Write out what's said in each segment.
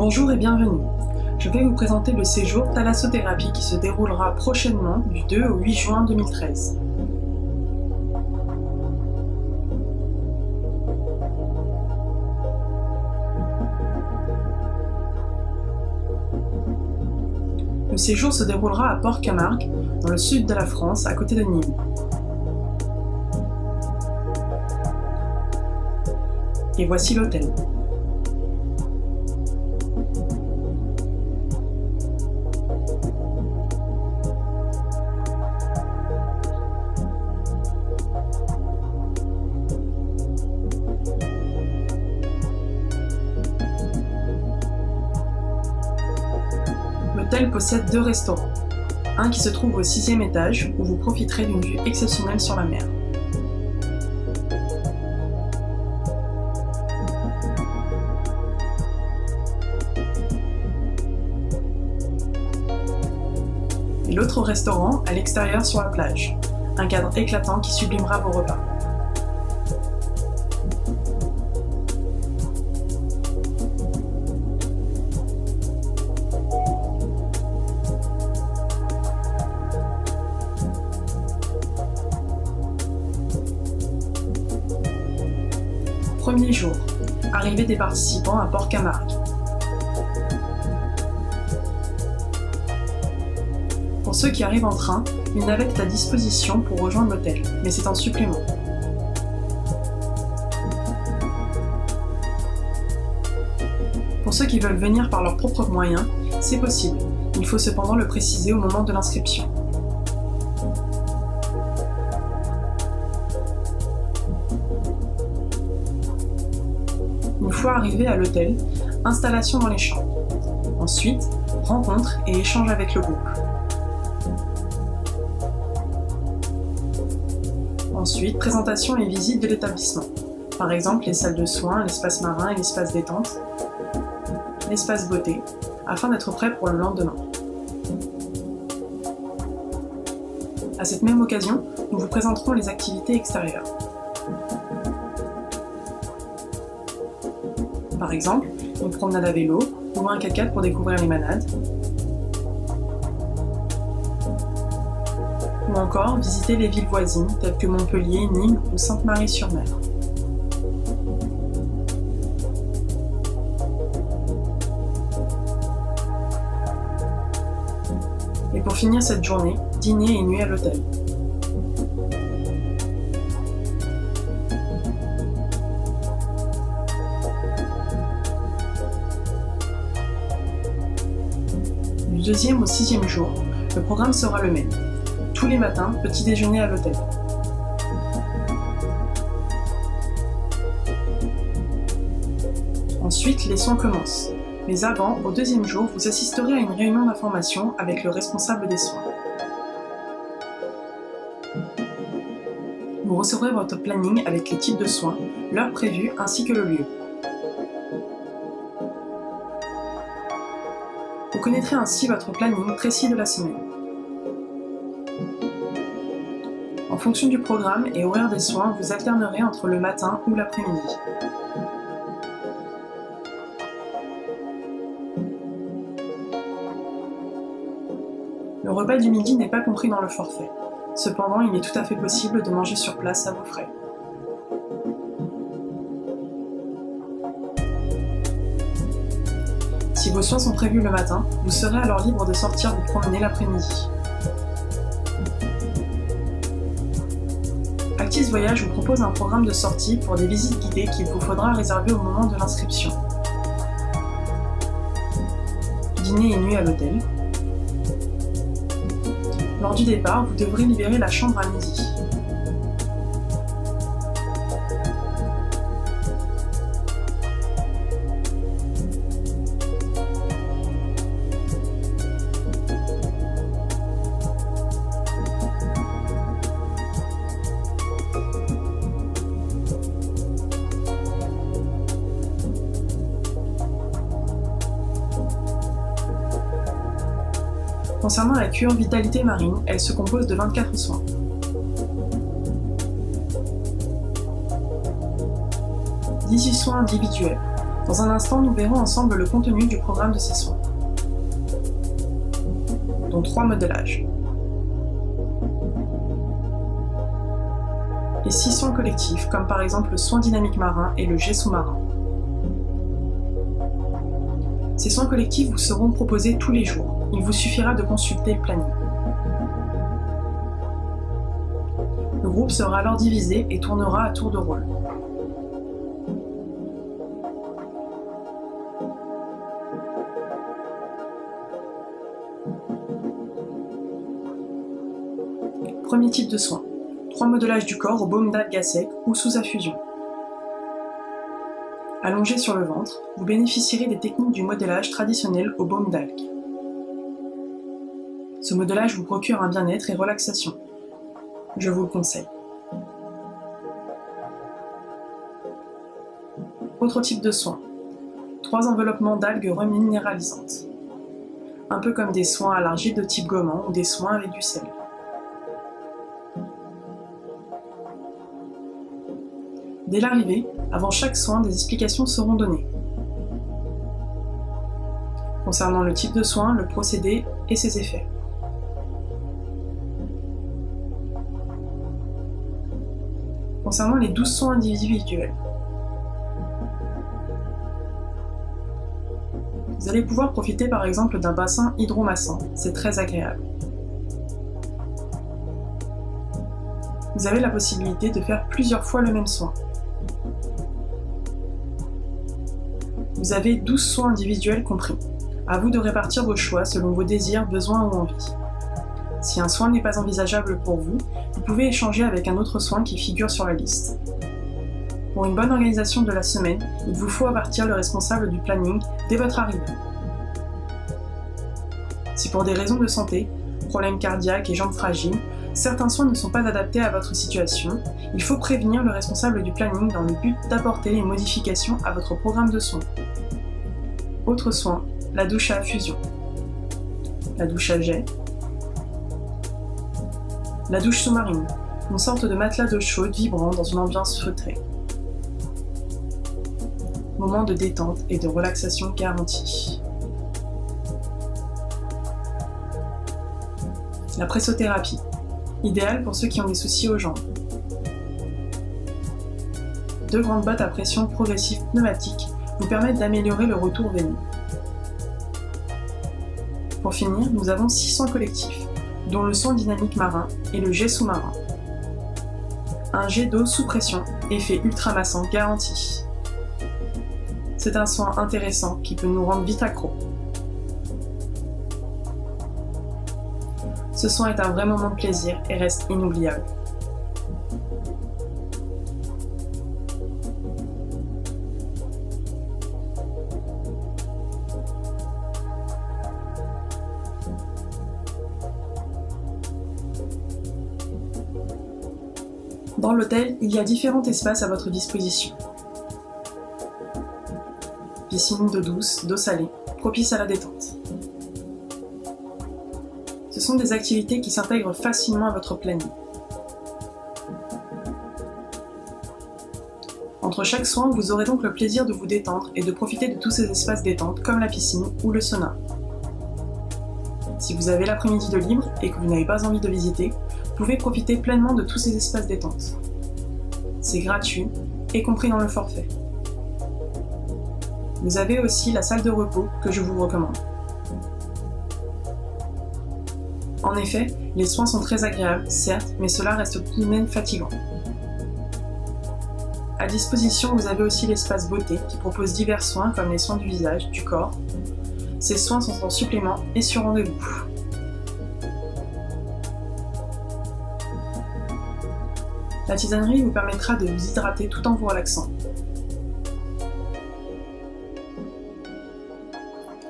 Bonjour et bienvenue. Je vais vous présenter le séjour thalassothérapie qui se déroulera prochainement du 2 au 8 juin 2013. Le séjour se déroulera à Port-Camargue, dans le sud de la France, à côté de Nîmes. Et voici l'hôtel. L'hôtel possède 2 restaurants, un qui se trouve au 6e étage où vous profiterez d'une vue exceptionnelle sur la mer. Et l'autre restaurant à l'extérieur sur la plage, un cadre éclatant qui sublimera vos repas. Premier jour, arrivée des participants à Port-Camargue. Pour ceux qui arrivent en train, une navette est à disposition pour rejoindre l'hôtel, mais c'est en supplément. Pour ceux qui veulent venir par leurs propres moyens, c'est possible. Il faut cependant le préciser au moment de l'inscription. Une fois arrivé à l'hôtel, installation dans les chambres. Ensuite, rencontre et échange avec le groupe. Ensuite, présentation et visite de l'établissement. Par exemple, les salles de soins, l'espace marin et l'espace détente, l'espace beauté, afin d'être prêt pour le lendemain. À cette même occasion, nous vous présenterons les activités extérieures. Par exemple, une promenade à vélo ou un 4x4 pour découvrir les manades. Ou encore visiter les villes voisines telles que Montpellier, Nîmes ou Sainte-Marie-sur-Mer. Et pour finir cette journée, dîner et nuit à l'hôtel. Du 2e au 6e jour, le programme sera le même. Tous les matins, petit déjeuner à l'hôtel. Ensuite, les soins commencent. Mais avant, au 2e jour, vous assisterez à une réunion d'information avec le responsable des soins. Vous recevrez votre planning avec les types de soins, l'heure prévue ainsi que le lieu. Vous connaîtrez ainsi votre planning précis de la semaine. En fonction du programme et horaire des soins, vous alternerez entre le matin ou l'après-midi. Le repas du midi n'est pas compris dans le forfait. Cependant, il est tout à fait possible de manger sur place à vos frais. Si vos soins sont prévus le matin, vous serez alors libre de sortir vous promener l'après-midi. Actis Voyage vous propose un programme de sortie pour des visites guidées qu'il vous faudra réserver au moment de l'inscription. Dîner et nuit à l'hôtel. Lors du départ, vous devrez libérer la chambre à midi. Concernant la cure Vitalité Marine, elle se compose de 24 soins. 18 soins individuels, Dans un instant, nous verrons ensemble le contenu du programme de ces soins, dont 3 modélages, et 6 soins collectifs, comme par exemple le soin dynamique marin et le jet sous-marin. Ces soins collectifs vous seront proposés tous les jours. Il vous suffira de consulter le planning. Le groupe sera alors divisé et tournera à tour de rôle. Premier type de soin. 3 modélages du corps au baume d'algue à sec ou sous infusion. Allongé sur le ventre, vous bénéficierez des techniques du modélage traditionnel au baume d'algue. Ce modélage vous procure un bien-être et relaxation. Je vous le conseille. Autre type de soin. 3 enveloppements d'algues reminéralisantes. Un peu comme des soins à l'argile de type gommant ou des soins avec du sel. Dès l'arrivée, avant chaque soin, des explications seront données concernant le type de soin, le procédé et ses effets. Concernant les 12 soins individuels, vous allez pouvoir profiter par exemple d'un bassin hydromassant, c'est très agréable. Vous avez la possibilité de faire plusieurs fois le même soin. Vous avez 12 soins individuels compris. À vous de répartir vos choix selon vos désirs, besoins ou envies. Si un soin n'est pas envisageable pour vous, vous pouvez échanger avec un autre soin qui figure sur la liste. Pour une bonne organisation de la semaine, il vous faut avertir le responsable du planning dès votre arrivée. Si pour des raisons de santé, problèmes cardiaques et jambes fragiles, certains soins ne sont pas adaptés à votre situation, il faut prévenir le responsable du planning dans le but d'apporter les modifications à votre programme de soins. Autre soin, la douche à infusion, la douche à jet, la douche sous-marine, une sorte de matelas d'eau chaude vibrant dans une ambiance feutrée. Moment de détente et de relaxation garanti. La pressothérapie, idéale pour ceux qui ont des soucis aux jambes. 2 grandes bottes à pression progressive pneumatique vous permettent d'améliorer le retour veineux. Pour finir, nous avons 6 soins collectifs, dont le soin dynamique marin et le jet sous-marin. Un jet d'eau sous pression, effet ultramassant garanti. C'est un soin intéressant qui peut nous rendre vite accro. Ce soin est un vrai moment de plaisir et reste inoubliable. Dans l'hôtel, il y a différents espaces à votre disposition. Piscine d'eau douce, d'eau salée, propice à la détente. Ce sont des activités qui s'intègrent facilement à votre planning. Entre chaque soin, vous aurez donc le plaisir de vous détendre et de profiter de tous ces espaces détente comme la piscine ou le sauna. Si vous avez l'après-midi de libre et que vous n'avez pas envie de visiter, vous pouvez profiter pleinement de tous ces espaces détente. C'est gratuit et compris dans le forfait. Vous avez aussi la salle de repos que je vous recommande. En effet, les soins sont très agréables, certes, mais cela reste tout de même fatigant. À disposition, vous avez aussi l'espace beauté qui propose divers soins comme les soins du visage, du corps. Ces soins sont en supplément et sur rendez-vous. La tisanerie vous permettra de vous hydrater tout en vous relaxant.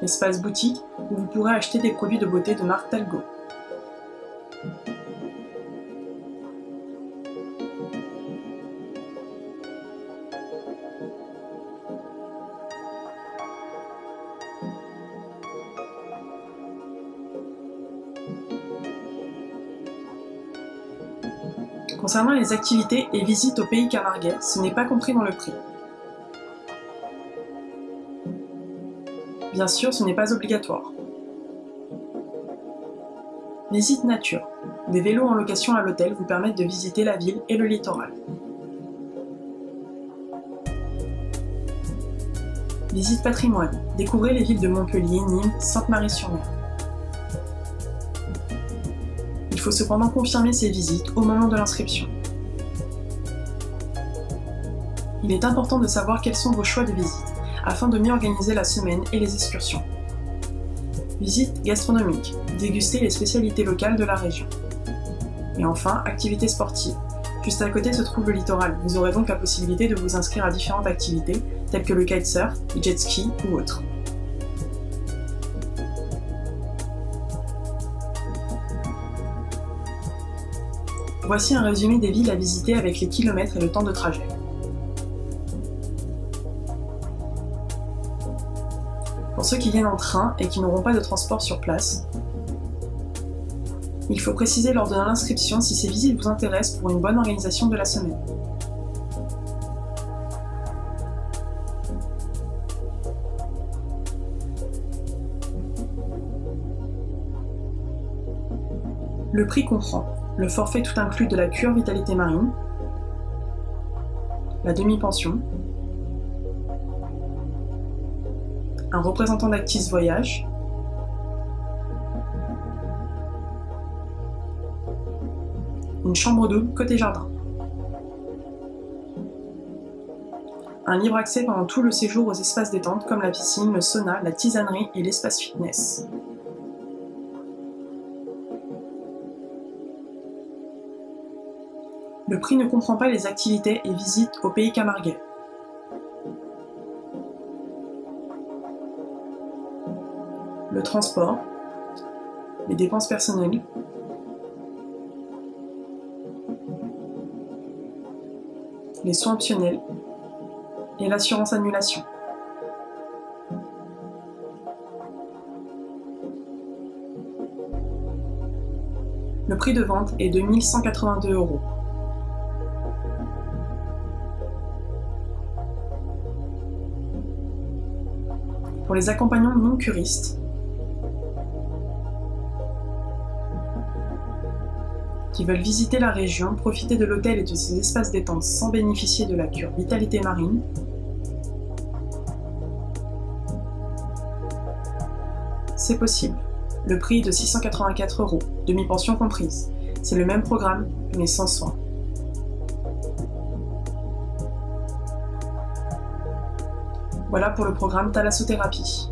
L'espace boutique où vous pourrez acheter des produits de beauté de marque Talgo. Concernant les activités et visites au pays camarguais, ce n'est pas compris dans le prix. Bien sûr, ce n'est pas obligatoire. Visite nature. Des vélos en location à l'hôtel vous permettent de visiter la ville et le littoral. Visite patrimoine. Découvrez les villes de Montpellier, Nîmes, Sainte-Marie-sur-Mer. Il faut cependant confirmer ces visites au moment de l'inscription. Il est important de savoir quels sont vos choix de visite, afin de mieux organiser la semaine et les excursions. Visite gastronomique. Déguster les spécialités locales de la région. Et enfin, activités sportives. Juste à côté se trouve le littoral. Vous aurez donc la possibilité de vous inscrire à différentes activités, telles que le kitesurf, le jet ski ou autres. Voici un résumé des villes à visiter avec les kilomètres et le temps de trajet. Pour ceux qui viennent en train et qui n'auront pas de transport sur place, il faut préciser lors de l'inscription si ces visites vous intéressent pour une bonne organisation de la semaine. Le prix comprend le forfait tout inclus de la cure Vitalité Marine, la demi-pension, un représentant d'Actis Voyage, une chambre double côté jardin, un libre accès pendant tout le séjour aux espaces détente comme la piscine, le sauna, la tisanerie et l'espace fitness. Le prix ne comprend pas les activités et visites au pays camarguais. Le transport, les dépenses personnelles, les soins optionnels et l'assurance annulation. Le prix de vente est de 1 182 €. Pour les accompagnants non curistes, qui veulent visiter la région, profiter de l'hôtel et de ses espaces détente sans bénéficier de la cure Vitalité Marine, c'est possible. Le prix est de 684 €, demi-pension comprise. C'est le même programme, mais sans soins. Voilà pour le programme thalassothérapie.